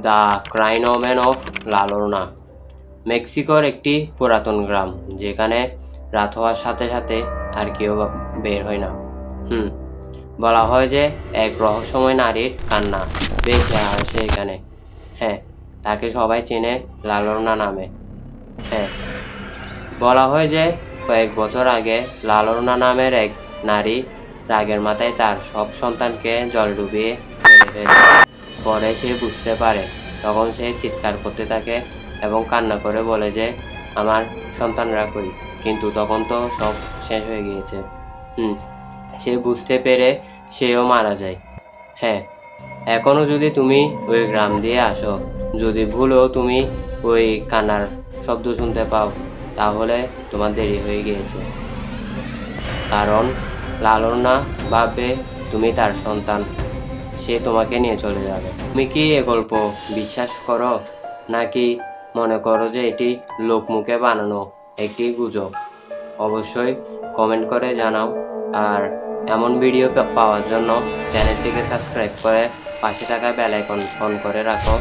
The ক্রাইন women of লা লোরনা মেক্সিকোর একটি পুরাতন গ্রাম, যেখানে রাত হওয়ার সাথে সাথে আর কেউ বের হয় না। বলা হয় যে এক রহস্যময় নারীর কান্না ভেসে আসে এখানে। হ্যাঁ, তাকে সবাই চেনে লা লোরনা নামে। হ্যাঁ, বলা হয় যে কয়েক বছর আগে লা লোরনা নামের এক নারী রাগের মাথায় তার সব সন্তানকে জলে ডুবিয়ে মেরে ফেলে। পরে সে বুঝতে পারে, তখন সে চিৎকার করতে থাকে এবং কান্না করে বলে যে আমার সন্তানরা কই, কিন্তু তখন তো সব শেষ হয়ে গিয়েছে। সে বুঝতে পেরে সেও মারা যায়। হ্যাঁ, এখনো যদি তুমি ওই গ্রাম দিয়ে আসো, যদি ভুলেও তুমি ওই কান্নার শব্দ শুনতে পাও, তাহলে তোমার দেরি হয়ে গিয়েছে। কারণ লা লোরনা ভাববে তুমি তার সন্তান, সে তোমাকে নিয়ে চলে যাবে। তুমি কি এ গল্প বিশ্বাস করো, নাকি মনে করো যে এটি লোকমুখে বানানো একটি গুজব? অবশ্যই কমেন্ট করে জানাও। আর এমন ভিডিও পাওয়ার জন্য চ্যানেলটিকে সাবস্ক্রাইব করে পাশে থাকা বেল আইকন অন করে রাখো।